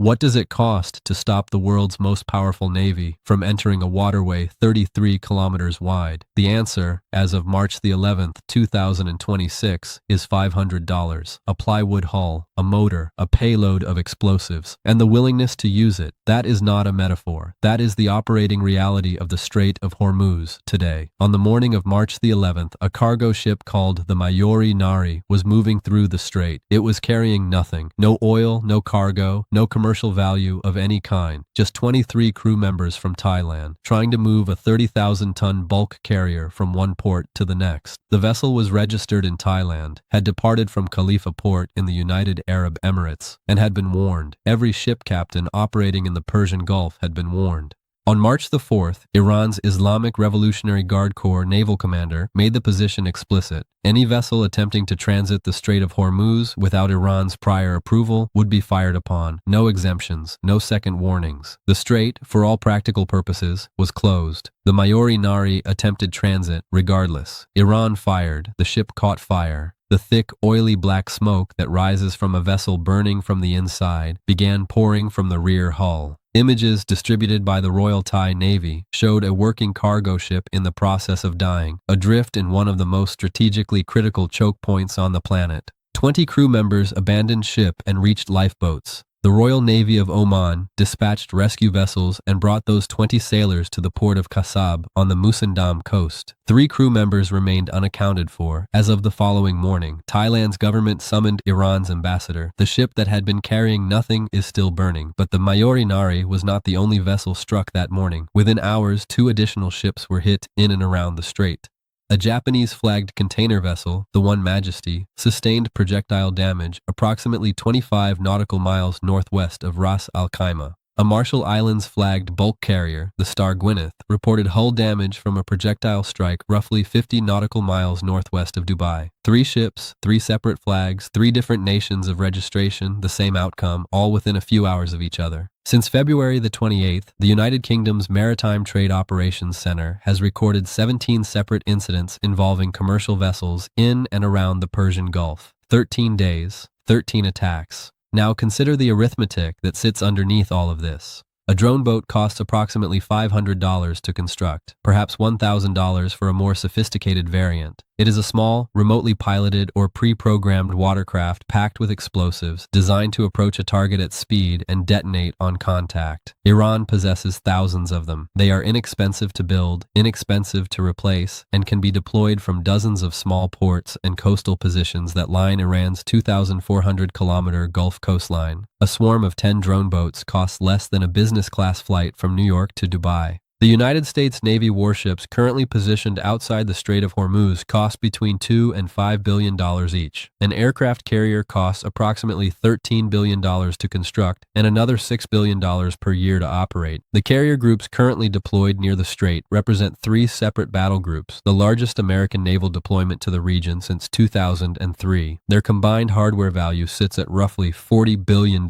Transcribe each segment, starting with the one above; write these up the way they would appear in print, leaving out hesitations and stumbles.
What does it cost to stop the world's most powerful navy from entering a waterway 33 kilometers wide? The answer, as of March the 11th, 2026, is $500. A plywood hull, a motor, a payload of explosives, and the willingness to use it. That is not a metaphor. That is the operating reality of the Strait of Hormuz today. On the morning of March the 11th, a cargo ship called the Mayori Nari was moving through the strait. It was carrying nothing. No oil, no cargo, no commercial value of any kind. Just 23 crew members from Thailand, trying to move a 30,000-ton bulk carrier from one port to the next. The vessel was registered in Thailand, had departed from Khalifa Port in the United Arab Emirates, and had been warned. Every ship captain operating in the Persian Gulf had been warned. On March the 4th, Iran's Islamic Revolutionary Guard Corps naval commander made the position explicit. Any vessel attempting to transit the Strait of Hormuz without Iran's prior approval would be fired upon. No exemptions, no second warnings. The strait, for all practical purposes, was closed. The Mayori Nari attempted transit regardless. Iran fired. The ship caught fire. The thick, oily black smoke that rises from a vessel burning from the inside began pouring from the rear hull. Images distributed by the Royal Thai Navy showed a working cargo ship in the process of dying, adrift in one of the most strategically critical choke points on the planet. 20 crew members abandoned ship and reached lifeboats. The Royal Navy of Oman dispatched rescue vessels and brought those 20 sailors to the port of Kasab on the Musandam coast. 3 crew members remained unaccounted for. As of the following morning, Thailand's government summoned Iran's ambassador. The ship that had been carrying nothing is still burning, but the Mayori Nari was not the only vessel struck that morning. Within hours, 2 additional ships were hit in and around the strait. A Japanese-flagged container vessel, the One Majesty, sustained projectile damage approximately 25 nautical miles northwest of Ras Al Khaimah. A Marshall Islands-flagged bulk carrier, the Star Gwyneth, reported hull damage from a projectile strike roughly 50 nautical miles northwest of Dubai. 3 ships, 3 separate flags, 3 different nations of registration, the same outcome, all within a few hours of each other. Since February the 28th, the United Kingdom's Maritime Trade Operations Center has recorded 17 separate incidents involving commercial vessels in and around the Persian Gulf. 13 days, 13 attacks. Now consider the arithmetic that sits underneath all of this. A drone boat costs approximately $500 to construct, perhaps $1,000 for a more sophisticated variant. It is a small, remotely piloted or pre-programmed watercraft packed with explosives, designed to approach a target at speed and detonate on contact. Iran possesses thousands of them. They are inexpensive to build, inexpensive to replace, and can be deployed from dozens of small ports and coastal positions that line Iran's 2,400-kilometer Gulf coastline. A swarm of 10 drone boats costs less than a business-class flight from New York to Dubai. The United States Navy warships currently positioned outside the Strait of Hormuz cost between $2 and $5 billion each. An aircraft carrier costs approximately $13 billion to construct and another $6 billion per year to operate. The carrier groups currently deployed near the strait represent 3 separate battle groups, the largest American naval deployment to the region since 2003. Their combined hardware value sits at roughly $40 billion.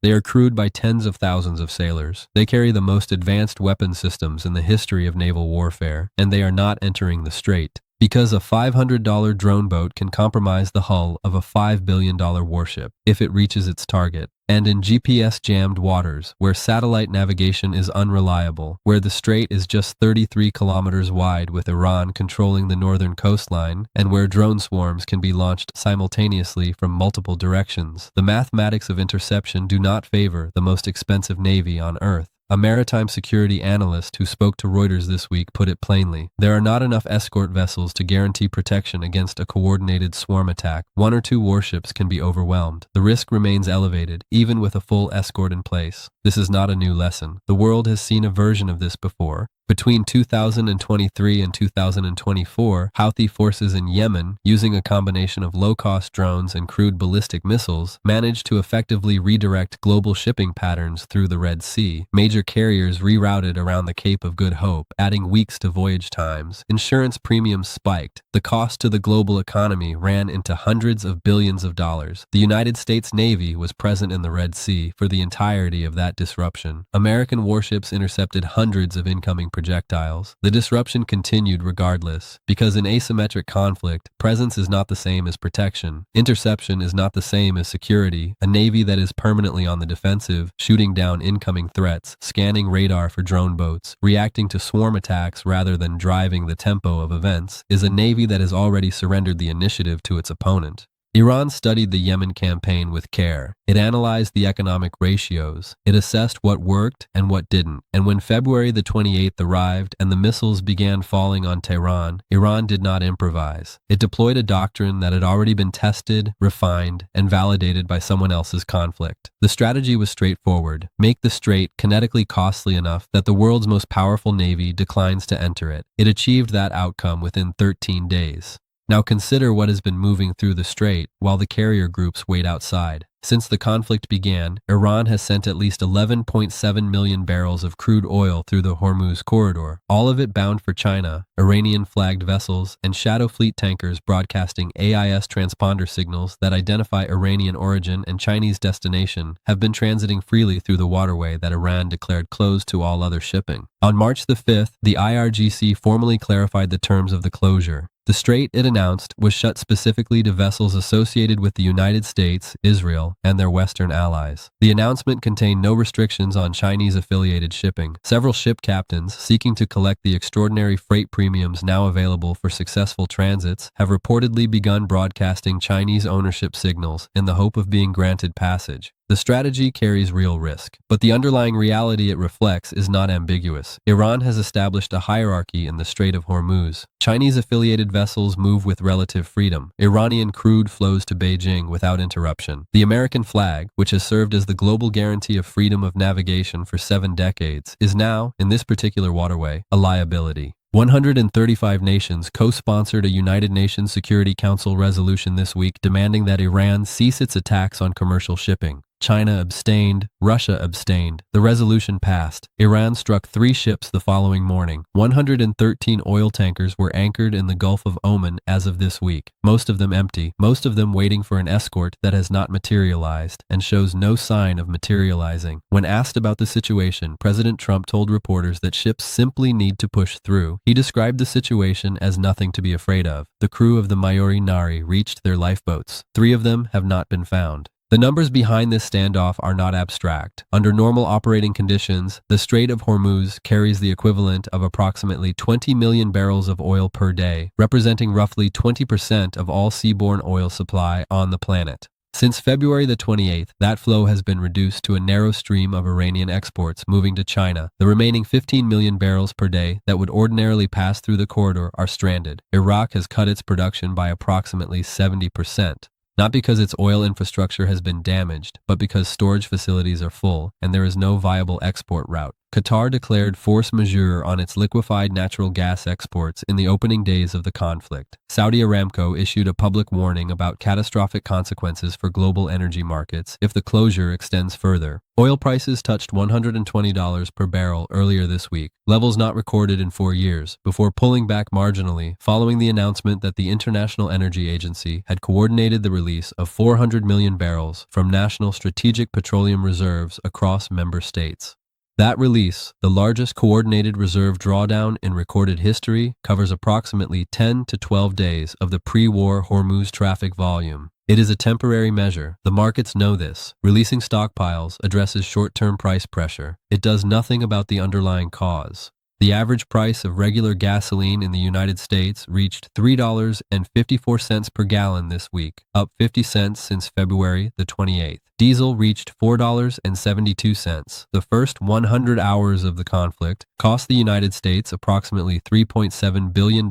They are crewed by tens of thousands of sailors. They carry the most advanced weapon systems in the history of naval warfare, and they are not entering the strait. Because a $500 drone boat can compromise the hull of a $5 billion warship if it reaches its target. And in GPS-jammed waters, where satellite navigation is unreliable, where the strait is just 33 kilometers wide with Iran controlling the northern coastline, and where drone swarms can be launched simultaneously from multiple directions, the mathematics of interception do not favor the most expensive navy on Earth. A maritime security analyst who spoke to Reuters this week put it plainly. There are not enough escort vessels to guarantee protection against a coordinated swarm attack. 1 or 2 warships can be overwhelmed. The risk remains elevated, even with a full escort in place. This is not a new lesson. The world has seen a version of this before. Between 2023 and 2024, Houthi forces in Yemen, using a combination of low-cost drones and crude ballistic missiles, managed to effectively redirect global shipping patterns through the Red Sea. Major carriers rerouted around the Cape of Good Hope, adding weeks to voyage times. Insurance premiums spiked. The cost to the global economy ran into hundreds of billions of dollars. The United States Navy was present in the Red Sea for the entirety of that disruption. American warships intercepted hundreds of incoming projectiles, the disruption continued regardless, because in asymmetric conflict, presence is not the same as protection. Interception is not the same as security. A navy that is permanently on the defensive, shooting down incoming threats, scanning radar for drone boats, reacting to swarm attacks rather than driving the tempo of events, is a navy that has already surrendered the initiative to its opponent. Iran studied the Yemen campaign with care. It analyzed the economic ratios. It assessed what worked and what didn't. And when February the 28th arrived and the missiles began falling on Tehran, Iran did not improvise. It deployed a doctrine that had already been tested, refined, and validated by someone else's conflict. The strategy was straightforward. Make the strait kinetically costly enough that the world's most powerful navy declines to enter it. It achieved that outcome within 13 days. Now consider what has been moving through the strait while the carrier groups wait outside. Since the conflict began, Iran has sent at least 11.7 million barrels of crude oil through the Hormuz corridor, all of it bound for China. Iranian-flagged vessels and shadow fleet tankers broadcasting AIS transponder signals that identify Iranian origin and Chinese destination have been transiting freely through the waterway that Iran declared closed to all other shipping. On March the 5th, the IRGC formally clarified the terms of the closure. The strait, it announced, was shut specifically to vessels associated with the United States, Israel, and their Western allies. The announcement contained no restrictions on Chinese-affiliated shipping. Several ship captains, seeking to collect the extraordinary freight premiums now available for successful transits, have reportedly begun broadcasting Chinese ownership signals in the hope of being granted passage. The strategy carries real risk, but the underlying reality it reflects is not ambiguous. Iran has established a hierarchy in the Strait of Hormuz. Chinese-affiliated vessels move with relative freedom. Iranian crude flows to Beijing without interruption. The American flag, which has served as the global guarantee of freedom of navigation for 7 decades, is now, in this particular waterway, a liability. 135 nations co-sponsored a United Nations Security Council resolution this week demanding that Iran cease its attacks on commercial shipping. China abstained, Russia abstained. The resolution passed. Iran struck 3 ships the following morning. 113 oil tankers were anchored in the Gulf of Oman as of this week, most of them empty, most of them waiting for an escort that has not materialized and shows no sign of materializing. When asked about the situation, President Trump told reporters that ships simply need to push through. He described the situation as nothing to be afraid of. The crew of the Mayori Nari reached their lifeboats. 3 of them have not been found. The numbers behind this standoff are not abstract. Under normal operating conditions, the Strait of Hormuz carries the equivalent of approximately 20 million barrels of oil per day, representing roughly 20% of all seaborne oil supply on the planet. Since February the 28th, that flow has been reduced to a narrow stream of Iranian exports moving to China. The remaining 15 million barrels per day that would ordinarily pass through the corridor are stranded. Iraq has cut its production by approximately 70%. Not because its oil infrastructure has been damaged, but because storage facilities are full and there is no viable export route. Qatar declared force majeure on its liquefied natural gas exports in the opening days of the conflict. Saudi Aramco issued a public warning about catastrophic consequences for global energy markets if the closure extends further. Oil prices touched $120 per barrel earlier this week, levels not recorded in 4 years, before pulling back marginally following the announcement that the International Energy Agency had coordinated the release of 400 million barrels from national strategic petroleum reserves across member states. That release, the largest coordinated reserve drawdown in recorded history, covers approximately 10 to 12 days of the pre-war Hormuz traffic volume. It is a temporary measure. The markets know this. Releasing stockpiles addresses short-term price pressure. It does nothing about the underlying cause. The average price of regular gasoline in the United States reached $3.54 per gallon this week, up 50 cents since February the 28th. Diesel reached $4.72. The first 100 hours of the conflict cost the United States approximately $3.7 billion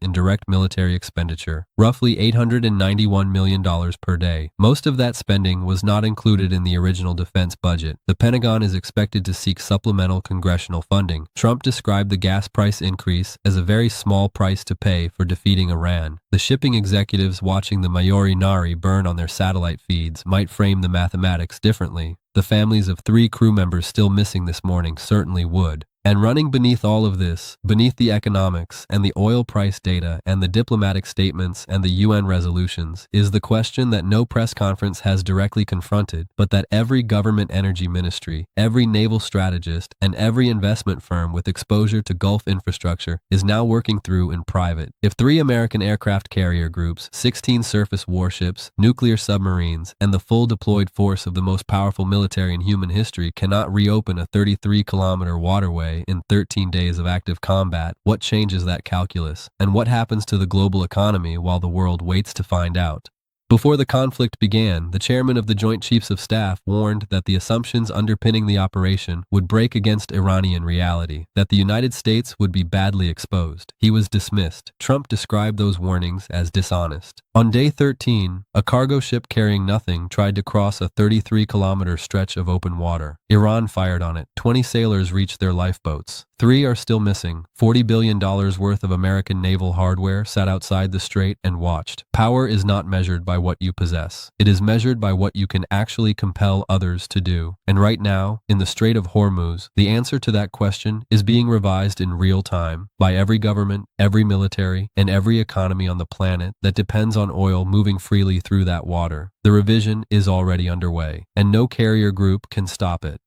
in direct military expenditure, roughly $891 million per day. Most of that spending was not included in the original defense budget. The Pentagon is expected to seek supplemental congressional funding. Trump described the gas price increase as a very small price to pay for defeating Iran. The shipping executives watching the Mayori Nari burn on their satellite feeds might frame the mathematics differently. The families of 3 crew members still missing this morning certainly would. And running beneath all of this, beneath the economics and the oil price data and the diplomatic statements and the UN resolutions, is the question that no press conference has directly confronted, but that every government energy ministry, every naval strategist, and every investment firm with exposure to Gulf infrastructure is now working through in private. If 3 American aircraft carrier groups, 16 surface warships, nuclear submarines, and the full deployed force of the most powerful military in human history cannot reopen a 33-kilometer waterway in 13 days of active combat, what changes that calculus? And what happens to the global economy while the world waits to find out? Before the conflict began, the chairman of the Joint Chiefs of Staff warned that the assumptions underpinning the operation would break against Iranian reality, that the United States would be badly exposed. He was dismissed. Trump described those warnings as dishonest. On day 13, a cargo ship carrying nothing tried to cross a 33-kilometer stretch of open water. Iran fired on it. 20 sailors reached their lifeboats. 3 are still missing. $40 billion worth of American naval hardware sat outside the strait and watched. Power is not measured by what you possess. It is measured by what you can actually compel others to do. And right now, in the Strait of Hormuz, the answer to that question is being revised in real time by every government, every military, and every economy on the planet that depends on oil moving freely through that water. The revision is already underway, and no carrier group can stop it.